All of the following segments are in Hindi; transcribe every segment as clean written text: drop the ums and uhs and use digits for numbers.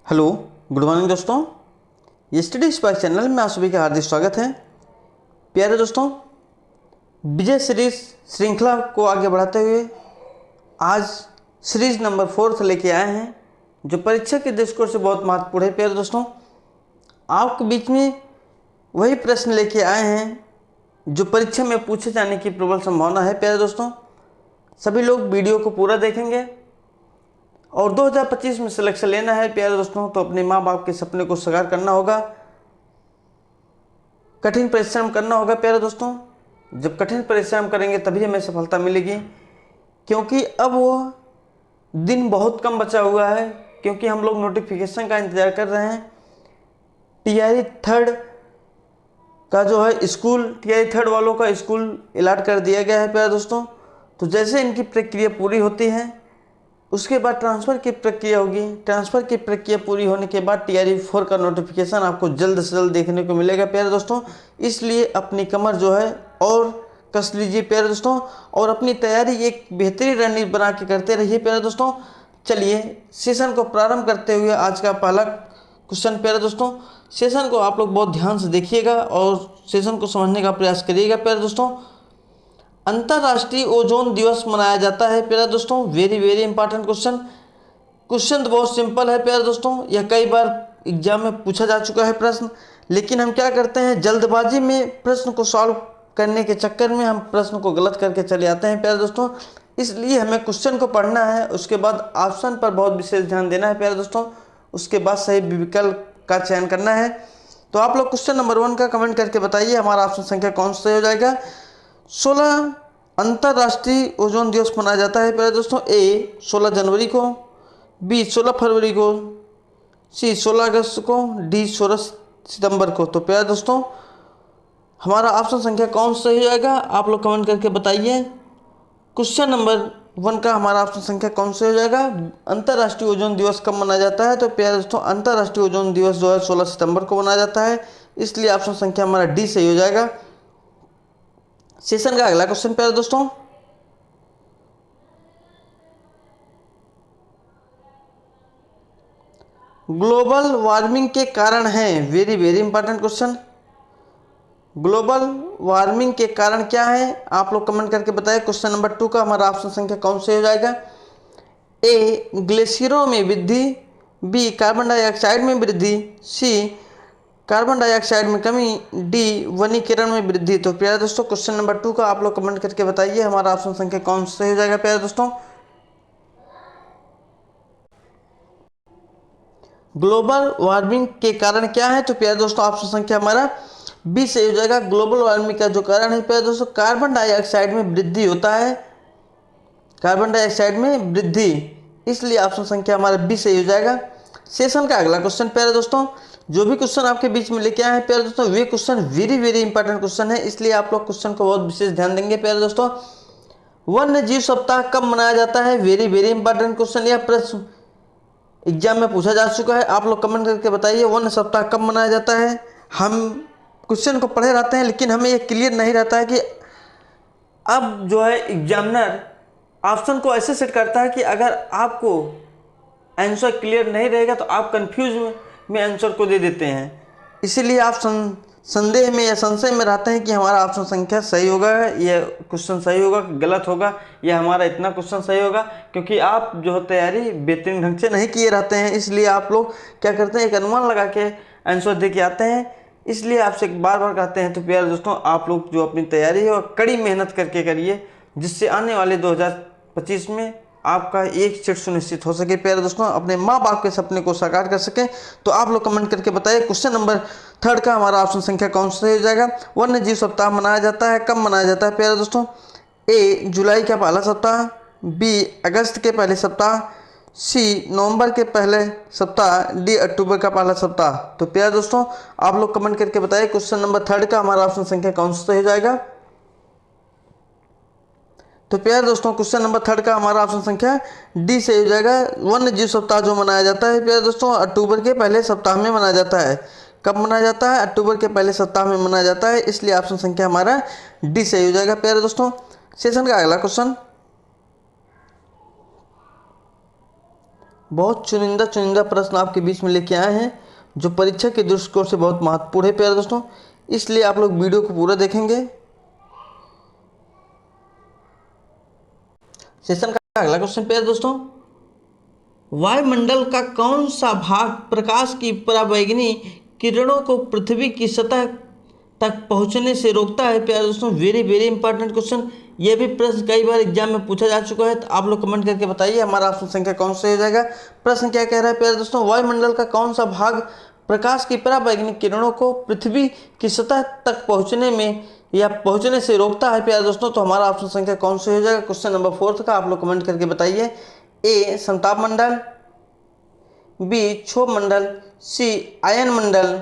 हेलो, गुड मॉर्निंग दोस्तों। ये स्टडी स्पार्क चैनल में आप सभी का हार्दिक स्वागत है। प्यारे दोस्तों, विजय सीरीज श्रृंखला को आगे बढ़ाते हुए आज सीरीज नंबर 4 लेके आए हैं, जो परीक्षा के दृष्टिकोण से बहुत महत्वपूर्ण है। प्यारे दोस्तों, आपके बीच में वही प्रश्न लेके आए हैं जो परीक्षा में पूछे जाने की प्रबल संभावना है। प्यारे दोस्तों, सभी लोग वीडियो को पूरा देखेंगे और 2025 में सिलेक्शन लेना है। प्यारे दोस्तों, तो अपने माँ बाप के सपने को साकार करना होगा, कठिन परिश्रम करना होगा। प्यारे दोस्तों, जब कठिन परिश्रम करेंगे तभी हमें सफलता मिलेगी, क्योंकि अब वो दिन बहुत कम बचा हुआ है। क्योंकि हम लोग नोटिफिकेशन का इंतज़ार कर रहे हैं। टीआरई 3 का जो है स्कूल, टीआरई 3 वालों का स्कूल अलॉट कर दिया गया है। प्यारे दोस्तों, तो जैसे इनकी प्रक्रिया पूरी होती है उसके बाद ट्रांसफ़र की प्रक्रिया होगी। ट्रांसफ़र की प्रक्रिया पूरी होने के बाद टीआरई 4 का नोटिफिकेशन आपको जल्द से जल्द देखने को मिलेगा। प्यारे दोस्तों, इसलिए अपनी कमर जो है और कस लीजिए प्यारे दोस्तों, और अपनी तैयारी एक बेहतरीन रणनीति बना के करते रहिए। प्यारे दोस्तों, चलिए सेशन को प्रारंभ करते हुए आज का पहला क्वेश्चन। प्यारे दोस्तों, सेशन को आप लोग बहुत ध्यान से देखिएगा और सेशन को समझने का प्रयास करिएगा। प्यारे दोस्तों, अंतर्राष्ट्रीय ओजोन दिवस मनाया जाता है। प्यारे दोस्तों, very very important question. Question तो बहुत सिंपल है प्यारे दोस्तों, यह कई बार एग्जाम में पूछा जा चुका है प्रश्न, लेकिन हम क्या करते हैं, जल्दबाजी में प्रश्न को सॉल्व करने के चक्कर में हम प्रश्न को गलत करके चले आते हैं। प्यारे दोस्तों, इसलिए हमें क्वेश्चन को पढ़ना है, उसके बाद ऑप्शन पर बहुत विशेष ध्यान देना है। प्यारे दोस्तों, उसके बाद सही विकल्प का चयन करना है। तो आप लोग क्वेश्चन नंबर 1 का कमेंट करके बताइए हमारा ऑप्शन संख्या कौन सा हो जाएगा। 16 अंतर्राष्ट्रीय ओजोन दिवस मनाया जाता है। प्यारे दोस्तों, ए 16 जनवरी को, बी 16 फरवरी को, सी 16 अगस्त को, डी 16 सितंबर को। तो प्यारे दोस्तों, हमारा ऑप्शन संख्या कौन सा हो जाएगा, आप लोग कमेंट करके बताइए। क्वेश्चन नंबर 1 का हमारा ऑप्शन संख्या कौन सा हो जाएगा। अंतर्राष्ट्रीय ओजोन दिवस कब मनाया जाता है। तो प्यारे दोस्तों, अंतर्राष्ट्रीय ओजोन दिवस जो है 16 सितंबर को मनाया जाता है, इसलिए ऑप्शन संख्या हमारा डी सही हो जाएगा। सेशन का अगला क्वेश्चन प्यारे दोस्तों, ग्लोबल वार्मिंग के कारण है। Very very important question. Global warming के कारण क्या है, आप लोग कमेंट करके बताइए। क्वेश्चन नंबर 2 का हमारा ऑप्शन संख्या कौन से हो जाएगा। ए ग्लेशियरों में वृद्धि, बी कार्बन डाइऑक्साइड में वृद्धि, सी कार्बन डाइऑक्साइड में कमी, डी वनीकरण में वृद्धि। तो प्यारे दोस्तों, क्वेश्चन नंबर 2 का आप लोग कमेंट करके बताइए हमारा ऑप्शन संख्या कौन सा हो जाएगा। प्यारे दोस्तों, ग्लोबल वार्मिंग के कारण क्या है। तो प्यारे दोस्तों, ऑप्शन संख्या हमारा बी से हो जाएगा। ग्लोबल वार्मिंग का जो कारण है प्यारे दोस्तों, कार्बन डाइऑक्साइड में वृद्धि होता है, कार्बन डाइऑक्साइड में वृद्धि, इसलिए ऑप्शन संख्या हमारा बी से हो जाएगा। सेशन का अगला क्वेश्चन प्यारे दोस्तों, जो भी क्वेश्चन आपके बीच में लेके आए हैं प्यारे दोस्तों, वे question very very important question है, इसलिए आप लोग क्वेश्चन को बहुत विशेष ध्यान देंगे। प्यारे दोस्तों, वन्य जीव सप्ताह कब मनाया जाता है। वेरी वेरी इंपॉर्टेंट क्वेश्चन, यह प्रश्न एग्जाम में पूछा जा चुका है। आप लोग कमेंट करके बताइए वन सप्ताह कब मनाया जाता है। हम क्वेश्चन को पढ़े रहते हैं, लेकिन हमें ये क्लियर नहीं रहता है कि अब जो है एग्जामिनर ऑप्शन को ऐसे सेट करता है कि अगर आपको आंसर क्लियर नहीं रहेगा तो आप कंफ्यूज में आंसर को दे देते हैं, इसीलिए आप संदेह में या संशय में रहते हैं कि हमारा ऑप्शन संख्या सही होगा, यह क्वेश्चन सही होगा, गलत होगा, या हमारा इतना क्वेश्चन सही होगा, क्योंकि आप जो है तैयारी बेहतरीन ढंग से नहीं किए रहते हैं। इसलिए आप लोग क्या करते हैं, एक अनुमान लगा के आंसर दे के आते हैं। इसलिए आपसे बार बार कहते हैं, तो प्यारे दोस्तों, आप लोग जो अपनी तैयारी है और कड़ी मेहनत करके करिए, जिससे आने वाले 2025 में आपका एक सीट सुनिश्चित हो सके। प्यारे दोस्तों, अपने माँ बाप के सपने को साकार कर सकें। तो आप लोग कमेंट करके बताइए क्वेश्चन नंबर 3 का हमारा ऑप्शन संख्या कौन सा हो जाएगा। वन्य जीव सप्ताह मनाया जाता है, कब मनाया जाता है। प्यारे दोस्तों, ए जुलाई का पहला सप्ताह, बी अगस्त के पहले सप्ताह, सी नवंबर के पहले सप्ताह, डी अक्टूबर का पहला सप्ताह। तो प्यारे दोस्तों, आप लोग कमेंट करके बताइए क्वेश्चन नंबर 3 का हमारा ऑप्शन संख्या कौन सा हो जाएगा। तो प्यारे दोस्तों, क्वेश्चन नंबर 3 का हमारा ऑप्शन संख्या डी से हो जाएगा। वन्य जीव सप्ताह जो मनाया जाता है प्यारे दोस्तों, अक्टूबर के पहले सप्ताह में मनाया जाता है। कब मनाया जाता है, अक्टूबर के पहले सप्ताह में मनाया जाता है, इसलिए ऑप्शन संख्या हमारा डी से हो जाएगा। प्यारे दोस्तों, सेशन का अगला क्वेश्चन, बहुत चुनिंदा चुनिंदा प्रश्न आपके बीच में लेके आए हैं जो परीक्षा के दृष्टिकोण से बहुत महत्वपूर्ण है प्यारे दोस्तों, इसलिए आप लोग वीडियो को पूरा देखेंगे। सेशन का अगला क्वेश्चन प्यारे दोस्तों, वायुमंडल का कौन सा भाग प्रकाश की पराबैंगनी किरणों को पृथ्वी की सतह तक पहुंचने से रोकता है? प्यारे दोस्तों वेरी वेरी इंपॉर्टेंट क्वेश्चन, यह भी प्रश्न कई बार एग्जाम में पूछा जा चुका है, तो आप लोग कमेंट करके बताइए हमारा ऑप्शन संख्या कौन सा हो जाएगा। प्रश्न क्या कह रहा है प्यारे दोस्तों, वायुमंडल का कौन सा भाग प्रकाश की पराबैंगनी किरणों को पृथ्वी की सतह तक पहुंचने में या पहुंचने से रोकता है प्यारे दोस्तों? तो हमारा ऑप्शन संख्या कौन सा हो जाएगा क्वेश्चन नंबर 4 का, आप लोग कमेंट करके बताइए। ए समताप मंडल, बी क्षोभ मंडल, सी आयन मंडल,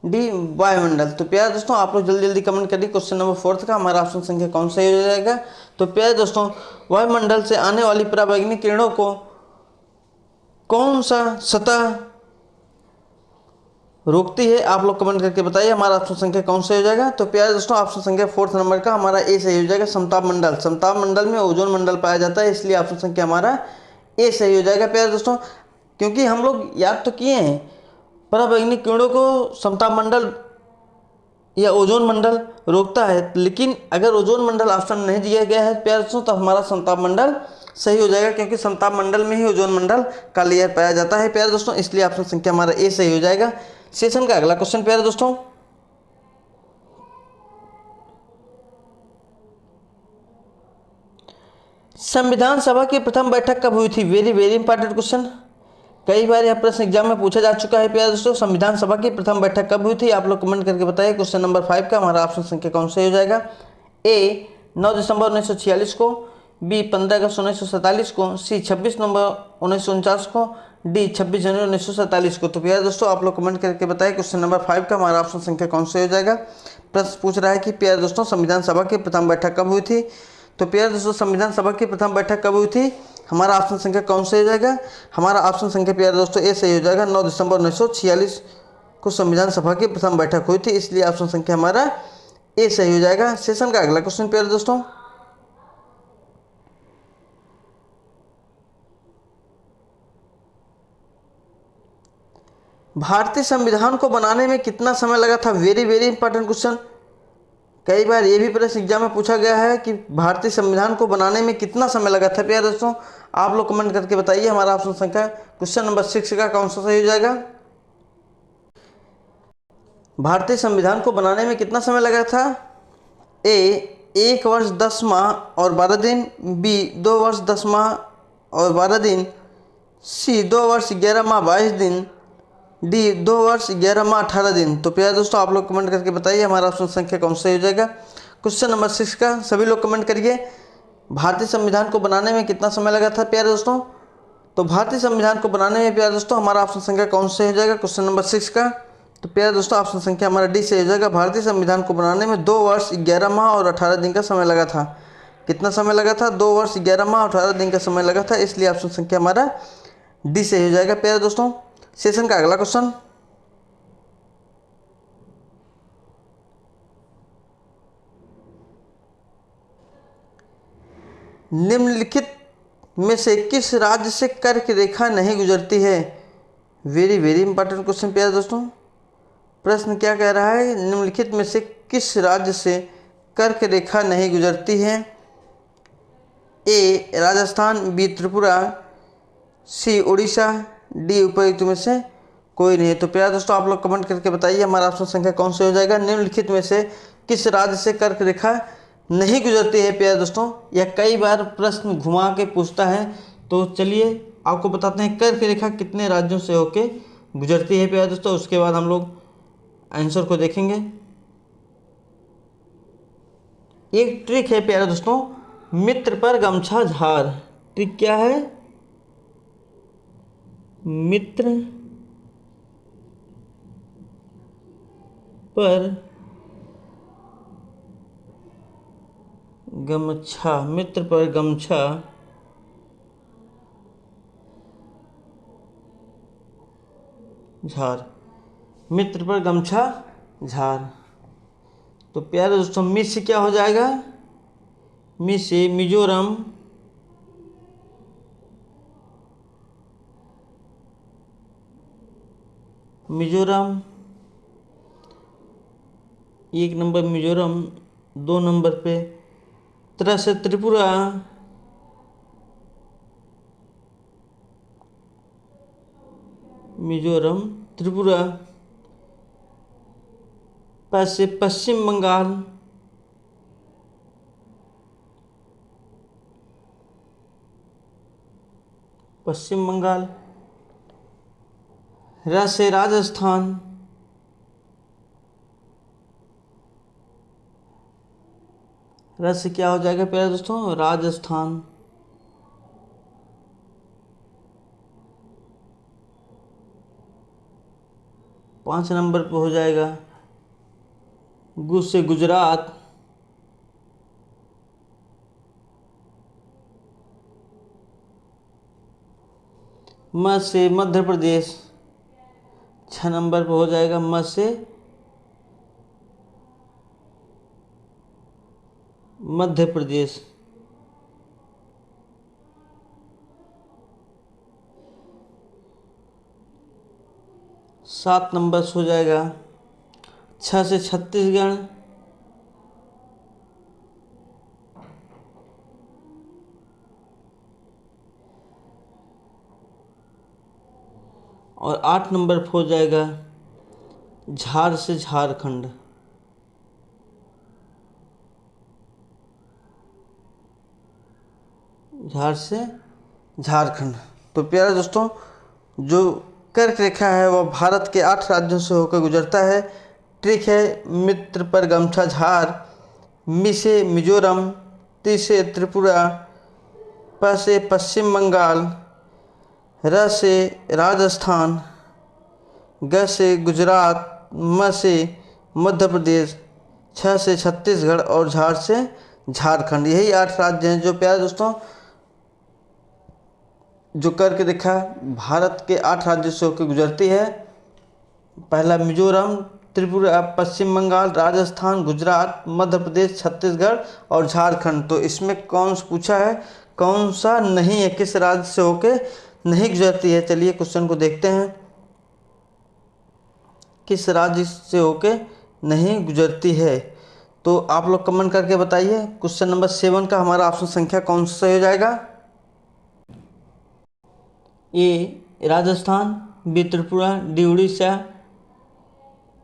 डी वायुमंडल। तो प्यारे दोस्तों आप लोग जल्दी जल्दी कमेंट करिए क्वेश्चन नंबर 4 का हमारा ऑप्शन संख्या कौन सा हो जाएगा। तो प्यारे दोस्तों वायुमंडल से आने वाली पराबैंगनी किरणों को कौन सा सतह रोकती है, आप लोग कमेंट करके बताइए हमारा ऑप्शन संख्या कौन सा हो जाएगा। तो प्यारे दोस्तों ऑप्शन संख्या 4 नंबर का हमारा ए सही हो जाएगा, समताप मंडल। समताप मंडल में ओजोन मंडल पाया जाता है, इसलिए ऑप्शन संख्या हमारा ए सही हो जाएगा प्यारे दोस्तों। क्योंकि हम लोग याद तो किए हैं पराबैंगनी किरणों को समताप मंडल या ओजोन मंडल रोकता है, लेकिन अगर ओजोन मंडल ऑप्शन नहीं दिया गया है प्यारे दोस्तों तो हमारा समताप मंडल सही हो जाएगा, क्योंकि समताप मंडल में ही ओजोन मंडल का लेयर पाया जाता है प्यारे दोस्तों, इसलिए ऑप्शन संख्या हमारा ए सही हो जाएगा। सेशन का अगला क्वेश्चन प्यारे दोस्तों, संविधान सभा की प्रथम बैठक कब हुई थी? वेरी वेरी इंपॉर्टेंट क्वेश्चन, कई बार यह प्रश्न एग्जाम में पूछा जा चुका है प्यारे दोस्तों। संविधान सभा की प्रथम बैठक कब हुई थी, आप लोग कमेंट करके बताइए क्वेश्चन नंबर 5 का हमारा ऑप्शन संख्या कौन सा हो जाएगा। ए 9 दिसंबर 1946 को, बी 15 अगस्त 1947 को, सी 26 नवंबर 1949 को, डी 26 जनवरी 1947 को। तो प्यारे दोस्तों आप लोग कमेंट करके बताइए क्वेश्चन नंबर 5 का हमारा ऑप्शन संख्या कौन सा हो जाएगा। प्रश्न पूछ रहा है कि प्यारे दोस्तों संविधान सभा की प्रथम बैठक कब हुई थी। तो प्यारे दोस्तों संविधान सभा की प्रथम बैठक कब हुई थी, हमारा ऑप्शन संख्या कौन सा हो जाएगा। हमारा ऑप्शन संख्या प्यारे दोस्तों ए सही हो जाएगा, 9 दिसंबर 1946 को संविधान सभा की प्रथम बैठक हुई थी, इसलिए ऑप्शन संख्या हमारा ए सही हो जाएगा। सेशन का अगला क्वेश्चन प्यारे दोस्तों, भारतीय संविधान को बनाने में कितना समय लगा था? वेरी वेरी इंपॉर्टेंट क्वेश्चन, कई बार ये भी प्रश्न एग्जाम में पूछा गया है कि भारतीय संविधान को बनाने में कितना समय लगा था प्यारे दोस्तों, आप लोग कमेंट करके बताइए हमारा ऑप्शन संख्या क्वेश्चन नंबर 6 का कौन सा सही हो जाएगा। भारतीय संविधान को बनाने में कितना समय लगा था? ए 1 वर्ष 10 माह और 12 दिन, बी 2 वर्ष 10 माह और 12 दिन, सी 2 वर्ष 11 माह 22 दिन, डी 2 वर्ष 11 माह 18 दिन। तो प्यारे दोस्तों आप लोग कमेंट करके बताइए हमारा ऑप्शन संख्या कौन सा हो जाएगा। क्वेश्चन नंबर 6 का सभी लोग कमेंट करिए, भारतीय संविधान को बनाने में कितना समय लगा था प्यारे दोस्तों। तो भारतीय संविधान को बनाने में प्यारे दोस्तों हमारा ऑप्शन संख्या कौन सा हो जाएगा क्वेश्चन नंबर 6 का। तो प्यारे दोस्तों ऑप्शन संख्या हमारा डी से हो जाएगा, भारतीय संविधान को बनाने में 2 वर्ष 11 माह और 18 दिन का समय लगा था। कितना समय लगा था? 2 वर्ष 11 माह और 18 दिन का समय लगा था, इसलिए ऑप्शन संख्या हमारा डी से हो जाएगा प्यारे दोस्तों। सेशन का अगला क्वेश्चन, निम्नलिखित में से किस राज्य से कर्क रेखा नहीं गुजरती है? वेरी वेरी इंपॉर्टेंट क्वेश्चन प्यारे दोस्तों, प्रश्न क्या कह रहा है, निम्नलिखित में से किस राज्य से कर्क रेखा नहीं गुजरती है? ए राजस्थान, बी त्रिपुरा, सी उड़ीसा, डी उपर्युक्त में से कोई नहीं है। तो प्यारे दोस्तों आप लोग कमेंट करके बताइए हमारा ऑप्शन संख्या कौन सा हो जाएगा, निम्नलिखित में से किस राज्य से कर्क रेखा नहीं गुजरती है प्यारे दोस्तों। यह कई बार प्रश्न घुमा के पूछता है, तो चलिए आपको बताते हैं कर्क रेखा कितने राज्यों से होके गुजरती है प्यारे दोस्तों, उसके बाद हम लोग आंसर को देखेंगे। एक ट्रिक है प्यारे दोस्तों, मित्र पर गमछा झार। ट्रिक क्या है? मित्र पर गमछा, मित्र पर गमछा झार, मित्र पर गमछा झार। तो प्यारे दोस्तों मी से क्या हो जाएगा? मी से मिजोरम, मिजोरम, 1 नंबर मिजोरम, 2 नंबर पे तरह से त्रिपुरा, मिजोरम त्रिपुरा, पैसे पश्चिम बंगाल, पश्चिम बंगाल, र से राजस्थान, र से क्या हो जाएगा प्यारे दोस्तों, राजस्थान। पाँच नंबर पे हो जाएगा गु से गुजरात, म से मध्य प्रदेश। 6 नंबर पे हो जाएगा म से मध्य प्रदेश। 7 नंबर से हो जाएगा 6 से छत्तीसगढ़, और 8 नंबर पे हो जाएगा झार से झारखंड। झार से झारखंड। तो प्यारे दोस्तों, जो कर्क रेखा है वह भारत के 8 राज्यों से होकर गुजरता है। ट्रिक है मित्र पर गमछा झार, मि से मिजोरम, ति से त्रिपुरा, प से पश्चिम बंगाल, र से राजस्थान, ग से गुजरात, म से मध्य प्रदेश, छ से छत्तीसगढ़ और झार से झारखंड। यही 8 राज्य हैं जो प्यारे दोस्तों जो कर्क रेखा भारत के 8 राज्यों से होकर गुजरती है। पहला मिजोरम, त्रिपुरा, पश्चिम बंगाल, राजस्थान, गुजरात, मध्य प्रदेश, छत्तीसगढ़ और झारखंड। तो इसमें कौन सा पूछा है, कौन सा नहीं है, किस राज्य से होकर नहीं गुजरती है। चलिए क्वेश्चन को देखते हैं, किस राज्य से होकर नहीं गुजरती है। तो आप लोग कमेंट करके बताइए। क्वेश्चन नंबर 7 का हमारा ऑप्शन संख्या कौन सा सही हो जाएगा। A Rajasthan, B Tripura, D Orissa,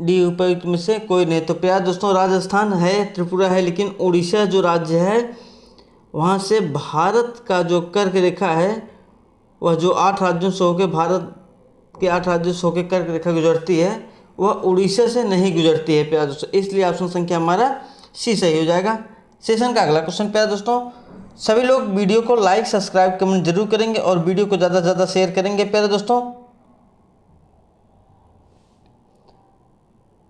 D उपयुक्त में से कोई नहीं। तो प्यारे दोस्तों राजस्थान है, त्रिपुरा है, लेकिन उड़ीसा जो राज्य है वहाँ से भारत का जो कर्क रेखा है वह जो 8 राज्यों से होकर भारत के 8 राज्यों से होकर कर्क रेखा गुजरती है वह उड़ीसा से नहीं गुजरती है प्यारे दोस्तों। इसलिए ऑप्शन संख्या हमारा सी सही हो जाएगा। सेशन का अगला क्वेश्चन प्यारे दोस्तों, सभी लोग वीडियो को लाइक सब्सक्राइब कमेंट जरूर करेंगे और वीडियो को ज़्यादा से ज़्यादा शेयर करेंगे प्यारे दोस्तों।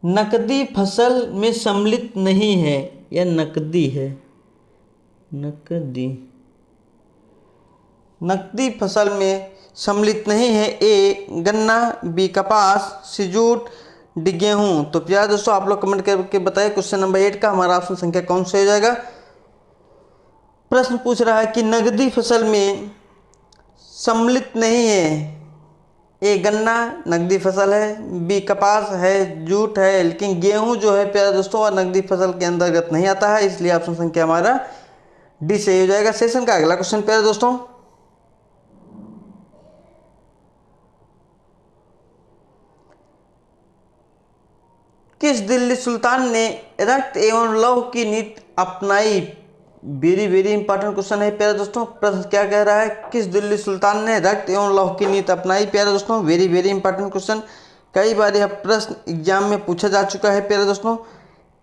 नकदी फसल में सम्मिलित नहीं है या नकदी है, नकदी फसल में सम्मिलित नहीं है। ए गन्ना, बी कपास, सी जूट, डी गेहूँ। तो प्यारे दोस्तों आप लोग कमेंट करके बताइए क्वेश्चन नंबर 8 का हमारा ऑप्शन संख्या कौन सा हो जाएगा। प्रश्न पूछ रहा है कि नकदी फसल में सम्मिलित नहीं है। ए गन्ना नकदी फसल है, बी कपास है, जूट है, लेकिन गेहूं जो है प्यारे दोस्तों वह नकदी फसल के अंतर्गत नहीं आता है। इसलिए ऑप्शन संख्या हमारा डी सही हो जाएगा। सेशन का अगला क्वेश्चन प्यारे दोस्तों, किस दिल्ली सुल्तान ने रक्त एवं लौह की नीति अपनाई। वेरी वेरी इंपॉर्टेंट क्वेश्चन है प्यारे दोस्तों। प्रश्न क्या कह रहा है, किस दिल्ली सुल्तान ने रक्त एवं लौह की नीति अपनाई। प्यारे दोस्तों वेरी वेरी इंपॉर्टेंट क्वेश्चन, कई बार यह प्रश्न एग्जाम में पूछा जा चुका है प्यारे दोस्तों।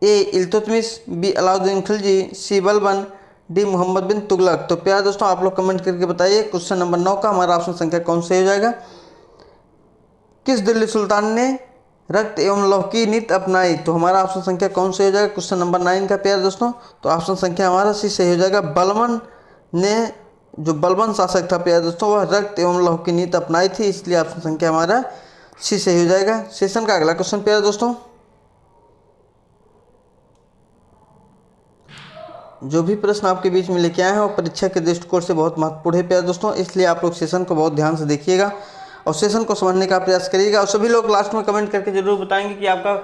ए इल्तुतमिश, बी अलाउद्दीन खिलजी, सी बलबन, डी मोहम्मद बिन तुगलक। तो प्यारे दोस्तों आप लोग कमेंट करके बताइए क्वेश्चन नंबर 9 का हमारा ऑप्शन संख्या कौन सा हो जाएगा। किस दिल्ली सुल्तान ने रक्त एवं लौह की नीति अपनाई। तो हमारा ऑप्शन संख्या कौन सा हो जाएगा क्वेश्चन नंबर 9 का प्यारे दोस्तों। तो ऑप्शन संख्या हमारा सी सही हो जाएगा। बलबन ने, जो बलबन शासक था प्यारे दोस्तों, वह रक्त एवं लौह की नीति अपनाई थी। इसलिए ऑप्शन संख्या हमारा सी सही हो जाएगा। सेशन का अगला क्वेश्चन प्यारे दोस्तों, जो भी प्रश्न आपके बीच में लेके आए हैं वो परीक्षा के दृष्टिकोण से बहुत महत्वपूर्ण है प्यारे दोस्तों। इसलिए आप लोग सेशन को बहुत ध्यान से देखिएगा और सेशन को समझने का प्रयास करिएगा। और सभी लोग लास्ट में कमेंट करके जरूर बताएंगे कि आपका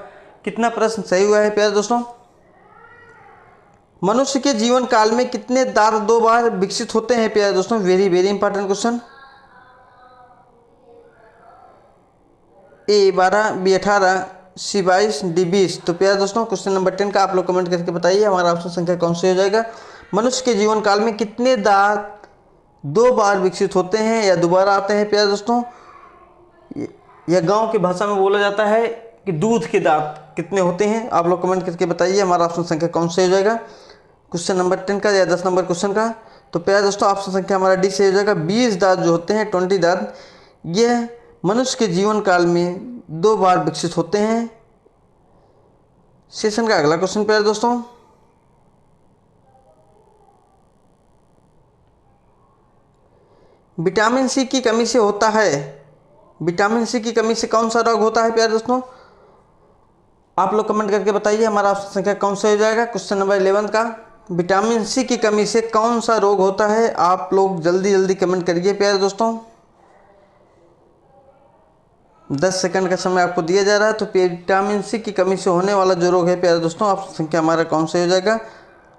कितना प्रश्न सही हुआ है। प्यारे दोस्तों, मनुष्य के जीवन काल में कितने दांत 2 बार विकसित होते हैं? प्यारे दोस्तों, वेरी वेरी इंपॉर्टेंट क्वेश्चन। ए 12, बी 18, सी 22, डी 20। तो प्यारे दोस्तों, क्वेश्चन नंबर 10 का आप लोग कमेंट करके बताइए हमारा ऑप्शन संख्या कौन सा हो जाएगा। मनुष्य के जीवन काल में कितने दांत 2 बार विकसित होते हैं या दोबारा आते हैं? प्यारे दोस्तों, यह गांव की भाषा में बोला जाता है कि दूध के दांत कितने होते हैं? आप लोग कमेंट करके बताइए हमारा ऑप्शन संख्या कौन सा हो जाएगा, क्वेश्चन नंबर 10 का या 10 नंबर क्वेश्चन का। तो प्यारे दोस्तों, ऑप्शन संख्या हमारा डी से हो जाएगा। 20 दांत जो होते हैं, 20 दांत, यह मनुष्य के जीवन काल में 2 बार विकसित होते हैं। सेशन का अगला क्वेश्चन प्यारे दोस्तों, विटामिन सी की कमी से होता है, विटामिन सी की कमी से कौन सा रोग होता है? प्यारे दोस्तों, आप लोग कमेंट करके बताइए हमारा ऑप्शन संख्या कौन सा हो जाएगा, क्वेश्चन नंबर 11 का। विटामिन सी की कमी से कौन सा रोग होता है? आप लोग जल्दी जल्दी कमेंट करिए प्यारे दोस्तों। 10 सेकंड का समय आपको दिया जा रहा है। तो विटामिन सी की कमी से होने वाला जो रोग है प्यारे दोस्तों, ऑप्शन संख्या हमारा कौन सा हो जाएगा?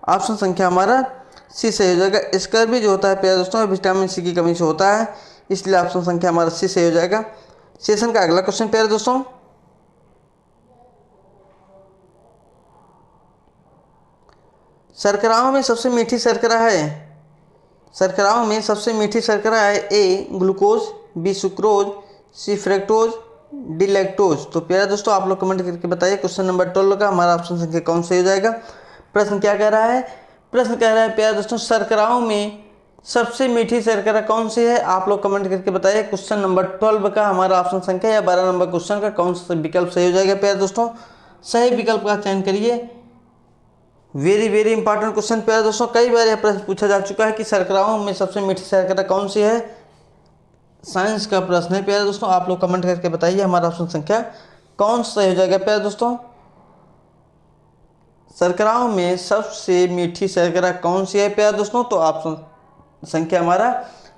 ऑप्शन संख्या हमारा सी से हो जाएगा। स्कर्वी जो होता है प्यारे दोस्तों, विटामिन सी की कमी से होता है, इसलिए ऑप्शन संख्या हमारा सी से हो जाएगा। सेशन का अगला क्वेश्चन प्यारे दोस्तों, शर्कराओं में सबसे मीठी शर्करा है, शर्कराओं में सबसे मीठी शर्करा है ए ग्लूकोज, बी सुक्रोज, सी फ्रैक्टोज, डी लैक्टोज। तो प्यारे दोस्तों, आप लोग कमेंट करके बताइए क्वेश्चन नंबर 12 का हमारा ऑप्शन संख्या कौन सा हो जाएगा। प्रश्न क्या कह रहा है? प्रश्न कह रहा है प्यारे दोस्तों, शर्कराओं में सबसे मीठी शर्करा कौन सी है? आप लोग कमेंट करके बताइए क्वेश्चन नंबर 12 का हमारा ऑप्शन संख्या या 12 नंबर क्वेश्चन का कौन सा विकल्प सही हो जाएगा। प्यारे दोस्तों, सही विकल्प का चयन करिए। वेरी वेरी इंपॉर्टेंट क्वेश्चन प्यारे दोस्तों, कई बार यह प्रश्न पूछा जा चुका है कि शर्कराओं में सबसे मीठी शर्करा कौन सी है। साइंस का प्रश्न है प्यारे दोस्तों, आप लोग कमेंट करके बताइए हमारा ऑप्शन संख्या कौन सा हो जाएगा। प्यारे दोस्तों, शर्कराओं में सबसे मीठी शर्करा कौन सी है प्यारे दोस्तों? तो ऑप्शन संख्या हमारा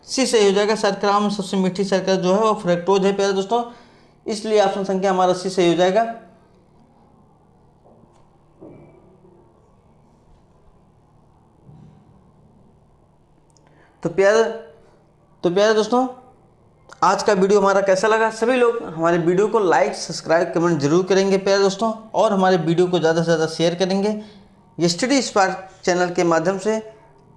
सी से हो जाएगा। शर्कराओं में सबसे मीठी शर्करा जो है वो फ्रैक्टोज है प्यारे दोस्तों, इसलिए ऑप्शन संख्या हमारा सी से हो जाएगा। तो प्यारे दोस्तों, आज का वीडियो हमारा कैसा लगा? सभी लोग हमारे वीडियो को लाइक सब्सक्राइब कमेंट जरूर करेंगे प्यारे दोस्तों, और हमारे वीडियो को ज़्यादा से ज़्यादा शेयर करेंगे। स्टडी स्पार्क चैनल के माध्यम से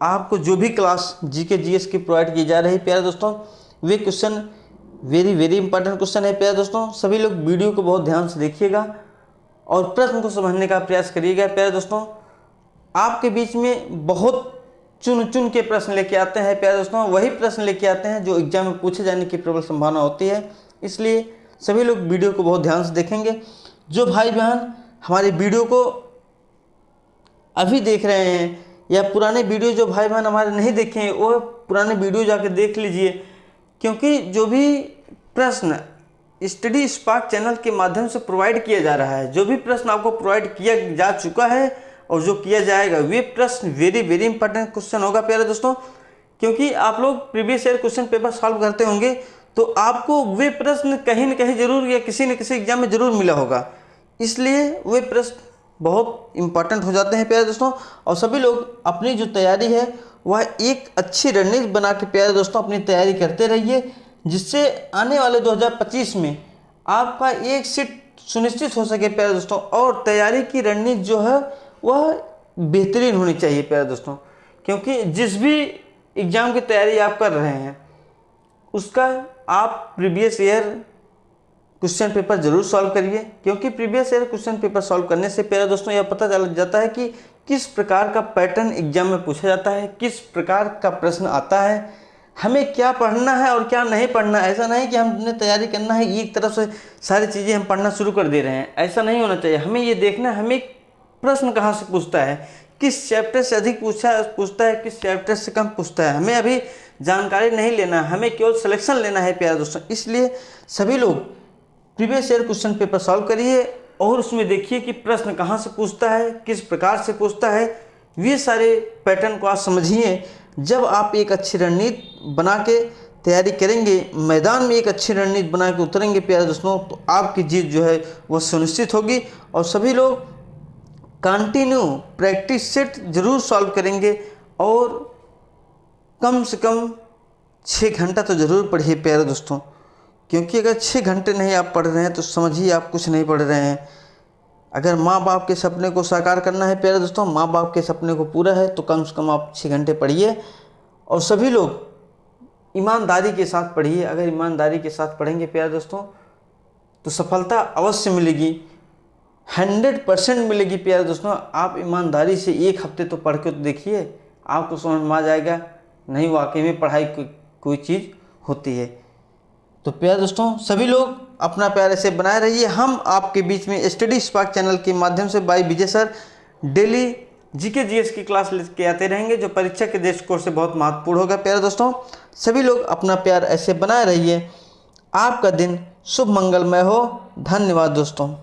आपको जो भी क्लास जीके जीएस की प्रोवाइड की जा रही है प्यारे दोस्तों, वे question very very important question है प्यारे दोस्तों। सभी लोग वीडियो को बहुत ध्यान से देखिएगा और प्रश्न को समझने का प्रयास करिएगा प्यारे दोस्तों। आपके बीच में बहुत चुन के प्रश्न लेके आते हैं प्यारे दोस्तों, वही प्रश्न लेके आते हैं जो एग्जाम में पूछे जाने की प्रबल संभावना होती है, इसलिए सभी लोग वीडियो को बहुत ध्यान से देखेंगे। जो भाई बहन हमारे वीडियो को अभी देख रहे हैं या पुराने वीडियो जो भाई बहन हमारे नहीं देखे हैं, वो पुराने वीडियो जाके देख लीजिए, क्योंकि जो भी प्रश्न स्टडी स्पार्क चैनल के माध्यम से प्रोवाइड किया जा रहा है, जो भी प्रश्न आपको प्रोवाइड किया जा चुका है और जो किया जाएगा, वे प्रश्न वेरी वेरी इंपॉर्टेंट क्वेश्चन होगा प्यारे दोस्तों। क्योंकि आप लोग previous year question paper solve करते होंगे, तो आपको वे प्रश्न कहीं न कहीं जरूर या किसी न किसी एग्जाम में जरूर मिला होगा, इसलिए वे प्रश्न बहुत इंपॉर्टेंट हो जाते हैं प्यारे दोस्तों। और सभी लोग अपनी जो तैयारी है वह एक अच्छी रणनीति बना के प्यारे दोस्तों अपनी तैयारी करते रहिए, जिससे आने वाले 2025 में आपका एक सीट सुनिश्चित हो सके प्यारे दोस्तों। और तैयारी की रणनीति जो है वह बेहतरीन होनी चाहिए प्यारे दोस्तों, क्योंकि जिस भी एग्ज़ाम की तैयारी आप कर रहे हैं उसका आप प्रीवियस ईयर क्वेश्चन पेपर जरूर सॉल्व करिए, क्योंकि previous year question paper solve करने से प्यारे दोस्तों यह पता चल जाता है कि किस प्रकार का पैटर्न एग्जाम में पूछा जाता है, किस प्रकार का प्रश्न आता है, हमें क्या पढ़ना है और क्या नहीं पढ़ना है। ऐसा नहीं कि हमने तैयारी करना है एक तरफ से सारी चीज़ें हम पढ़ना शुरू कर दे रहे हैं, ऐसा नहीं होना चाहिए। हमें ये देखना है हमें प्रश्न कहाँ से पूछता है, किस चैप्टर से अधिक पूछता है, किस चैप्टर से कम पूछता है। हमें अभी जानकारी नहीं लेना है, हमें केवल सिलेक्शन लेना है प्यारे दोस्तों। इसलिए सभी लोग previous year question paper solve करिए और उसमें देखिए कि प्रश्न कहाँ से पूछता है, किस प्रकार से पूछता है, वे सारे पैटर्न को आप समझिए। जब आप एक अच्छी रणनीति बना के तैयारी करेंगे, मैदान में एक अच्छी रणनीति बना के उतरेंगे प्यारे दोस्तों, तो आपकी जीत जो है वह सुनिश्चित होगी। और सभी लोग कंटिन्यू प्रैक्टिस सेट जरूर सॉल्व करेंगे और कम से कम 6 घंटा तो ज़रूर पढ़िए प्यारे दोस्तों, क्योंकि अगर 6 घंटे नहीं आप पढ़ रहे हैं तो समझिए आप कुछ नहीं पढ़ रहे हैं। अगर माँ बाप के सपने को साकार करना है प्यारे दोस्तों, माँ बाप के सपने को पूरा है, तो कम से कम आप 6 घंटे पढ़िए। और सभी लोग ईमानदारी के साथ पढ़िए। अगर ईमानदारी के साथ पढ़ेंगे प्यारे दोस्तों तो सफलता अवश्य मिलेगी, 100% मिलेगी प्यारे दोस्तों। आप ईमानदारी से 1 हफ्ते तो पढ़ के तो देखिए, आपको समझ में आ जाएगा नहीं वाकई में पढ़ाई कोई चीज़ होती है। तो प्यारे दोस्तों सभी लोग अपना प्यार ऐसे बनाए रहिए। हम आपके बीच में स्टडी स्पार्क चैनल के माध्यम से बाय विजय सर डेली जीके जीएस की क्लास लेके आते रहेंगे, जो परीक्षा के दृष्टिकोण से बहुत महत्वपूर्ण होगा। प्यारे दोस्तों सभी लोग अपना प्यार ऐसे बनाए रहिए। आपका दिन शुभ मंगलमय हो। धन्यवाद दोस्तों।